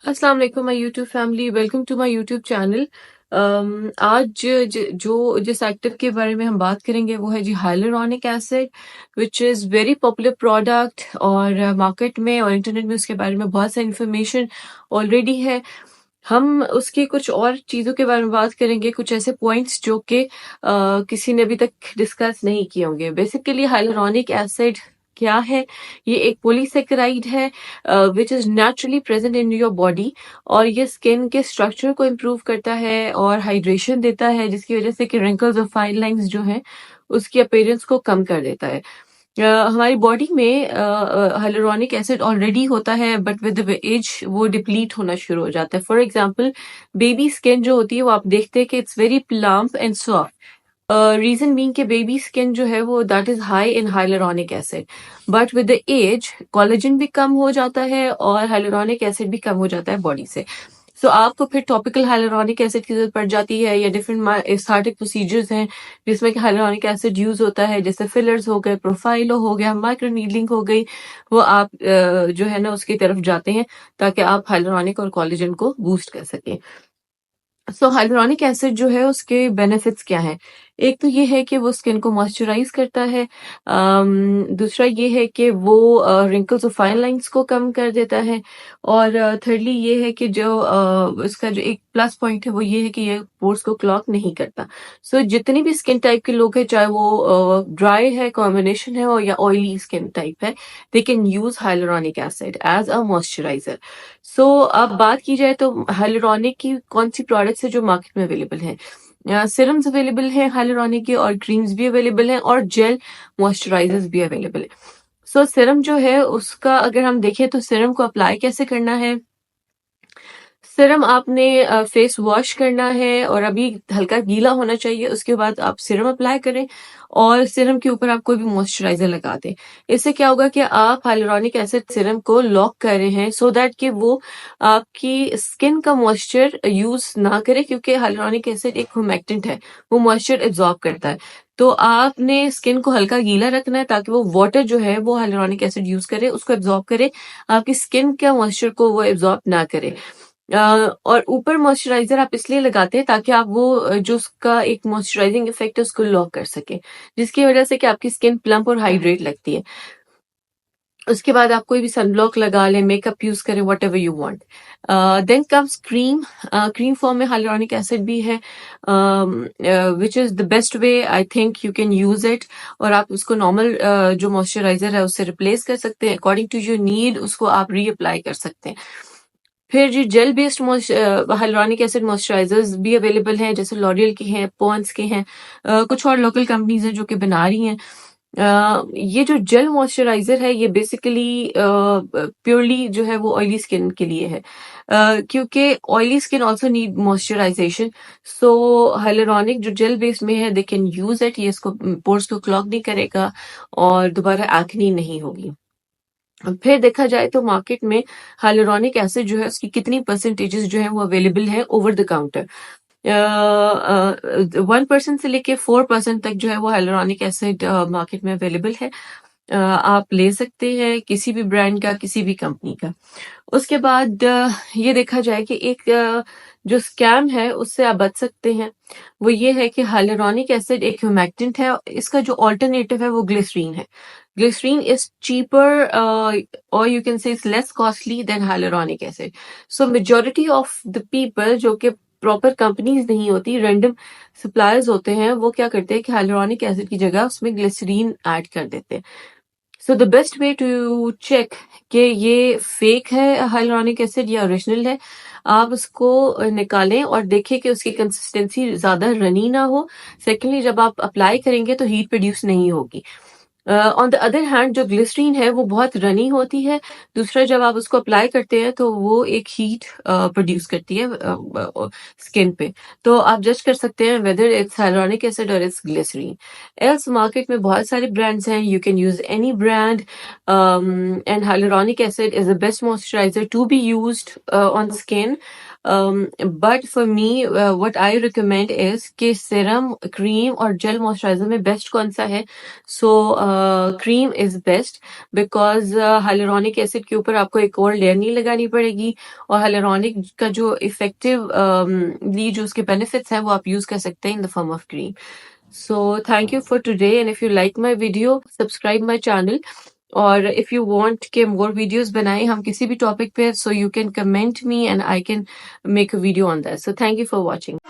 अस्सलाम वालेकुम my YouTube family, welcome to my YouTube channel. आज जिस एक्टिव के बारे में हम बात करेंगे वो है जी hyaluronic acid, which is very popular product. और मार्केट में और इंटरनेट में उसके बारे में बहुत सारी इंफॉर्मेशन ऑलरेडी है। हम उसकी कुछ और चीज़ों के बारे में बात करेंगे, कुछ ऐसे पॉइंट्स जो कि किसी ने अभी तक डिस्कस नहीं किए होंगे। बेसिकली हाइलुरोनिक एसिड क्या है? ये एक पॉलीसेकेराइड है which is naturally present in your body, और ये स्किन के स्ट्रक्चर को इम्प्रूव करता है और हाइड्रेशन देता है, जिसकी वजह से कि रिंकल्स और फाइन लाइंस जो हैं उसकी अपीयरेंस को कम कर देता है। हमारी बॉडी में हाइलुरोनिक एसिड ऑलरेडी होता है, बट विद द एज वो डिप्लीट होना शुरू हो जाता है। फॉर एग्जांपल, बेबी स्किन जो होती है वो आप देखते हैं कि it's very plump and soft. Reason being कि बेबी स्किन जो है वो that is high in hyaluronic acid, but with the age collagen भी कम हो जाता है और हाइलुरोनिक एसिड भी कम हो जाता है बॉडी से। सो आपको फिर टॉपिकल हाइलुरोनिक एसिड की जरूरत पड़ जाती है, या डिफरेंट एस्थेटिक प्रोसीजर्स हैं जिसमें कि हाइलुरोनिक एसिड यूज होता है, जैसे फिलर्स हो गए, प्रोफाइलो हो गया, माइक्रो नीडलिंग हो गई। वो आप जो है ना उसकी तरफ जाते हैं ताकि आप हाइलुरोनिक और कोलेजन को बूस्ट कर सकें। सो हाइलुरोनिक एसिड जो है उसके बेनिफिट्स क्या हैं? एक तो ये है कि वो स्किन को मॉइस्चराइज करता है। दूसरा ये है कि वो रिंकल्स और फाइन लाइंस को कम कर देता है। और थर्डली ये है कि जो इसका जो एक प्लस पॉइंट है वो ये है कि ये पोर्स को क्लॉग नहीं करता। सो जितनी भी स्किन टाइप के लोग हैं, चाहे वो ड्राई है, कॉम्बिनेशन है, और या ऑयली स्किन टाइप है, they can use hyaluronic acid as a moisturiser. सो अब बात की जाए तो हाइलुरोनिक की कौन सी प्रोडक्ट्स है जो मार्केट में अवेलेबल हैं। सिरम्स अवेलेबल हैं हाइलुरोनिक के, और क्रीम्स भी अवेलेबल हैं, और जेल मॉइस्चराइजर्स भी अवेलेबल है। सो सिरम जो है उसका अगर हम देखें तो सिरम को अप्लाई कैसे करना है। सिरम आपने फेस वॉश करना है और अभी हल्का गीला होना चाहिए, उसके बाद आप सिरम अप्लाई करें और सिरम के ऊपर आप कोई भी मॉइस्चराइजर लगा दें। इससे क्या होगा कि आप हाइलुरोनिक एसिड सिरम को लॉक कर रहे हैं सो दैट कि वो आपकी स्किन का मॉइस्चर यूज ना करे, क्योंकि हाइलुरोनिक एसिड एक ह्यूमेक्टेंट है, वो मॉइस्चर एब्जॉर्ब करता है। तो आपने स्किन को हल्का गीला रखना है ताकि वो वाटर जो है वो हाइलुरोनिक एसिड यूज करे, उसको एब्जॉर्ब करे, आपकी स्किन के मॉइस्चर को वो एब्जॉर्ब ना करे। अ, और ऊपर मॉइस्चराइजर आप इसलिए लगाते हैं ताकि आप वो जो उसका एक मॉइस्चराइजिंग इफेक्ट है उसको लॉक कर सके, जिसकी वजह से कि आपकी स्किन प्लम्प और हाइड्रेट लगती है। उसके बाद आप कोई भी सनब्लॉक लगा लें, मेकअप यूज करें, whatever you want. Then comes cream. Cream form में हाइलुरोनिक एसिड भी है, which is the best way I think you can use it. और आप उसको नॉर्मल जो मॉइस्चराइजर है उससे रिप्लेस कर सकते हैं, अकॉर्डिंग टू योर नीड उसको आप रीअप्लाई कर सकते हैं। फिर जी gel based hyaluronic acid moisturisers भी अवेलेबल हैं, जैसे लॉरियल के हैं, पॉन्ड्स के हैं, कुछ और लोकल कंपनीज हैं जो कि बना रही हैं। ये जो जेल मॉइस्चराइजर है ये बेसिकली प्योरली जो है वो ऑयली स्किन के लिए है, क्योंकि oily skin also need moisturisation. सो हाइलुरोनिक जो जेल बेस्ड में है, दे कैन यूज इट। ये इसको पोर्स को क्लॉग नहीं करेगा और दोबारा एक्नी नहीं होगी। फिर देखा जाए तो मार्केट में हाइलुरोनिक एसिड जो है उसकी कितनी परसेंटेजेस जो है वो अवेलेबल है ओवर द काउंटर। 1% से लेके 4% तक जो है वो हाइलुरोनिक एसिड मार्केट में अवेलेबल है। आप ले सकते हैं किसी भी ब्रांड का, किसी भी कंपनी का। उसके बाद ये देखा जाए कि एक जो स्कैम है उससे आप बच सकते हैं, वो ये है कि हाइलुरोनिक एसिड एक ह्यूमेक्टेंट है, इसका जो ऑल्टरनेटिव है वो ग्लिसरीन है। ग्लिसरीन इज चीपर, और you can say it's less costly than hyaluronic acid. So majority of the people जो कि प्रॉपर कंपनीज नहीं होती, रैंडम सप्लायर्स होते हैं, वो क्या करते हैं कि हाइलुरोनिक एसिड की जगह उसमें ग्लिसरीन ऐड कर देते हैं। So the best way to check कि ये फेक है हाइलुरोनिक एसिड या ओरिजिनल है, आप उसको निकालें और देखें कि उसकी कंसिस्टेंसी ज्यादा रनी ना हो। सेकेंडली, जब आप अप्लाई करेंगे तो हीट प्रोड्यूस नहीं होगी। ऑन द अदर हैंड जो ग्लिसरीन है वो बहुत रनी होती है। दूसरा, जब आप उसको अप्लाई करते हैं तो वो एक हीट प्रोड्यूस करती है स्किन पे। तो आप जज कर सकते हैं वेदर इट्स हाइलुरोनिक एसिड और इट्स ग्लिसरीन। एल्स मार्केट में बहुत सारे ब्रांड्स हैं, you can use any brand, and hyaluronic acid is the best moisturiser to be used on skin. But for me what I recommend is कि serum, cream और gel moisturiser में best कौन सा है? So cream is best, because hyaluronic acid के ऊपर आपको एक और लेयर नहीं लगानी पड़ेगी, और हाइलुरोनिक का जो इफेक्टिव जो उसके बेनिफिट्स हैं वो आप यूज कर सकते हैं in the form of cream. So thank you for today, and if you like my video, subscribe my channel. और if you want के more videos बनाएं हम किसी भी topic पे, so you can comment me and I can make a video on that. So thank you for watching.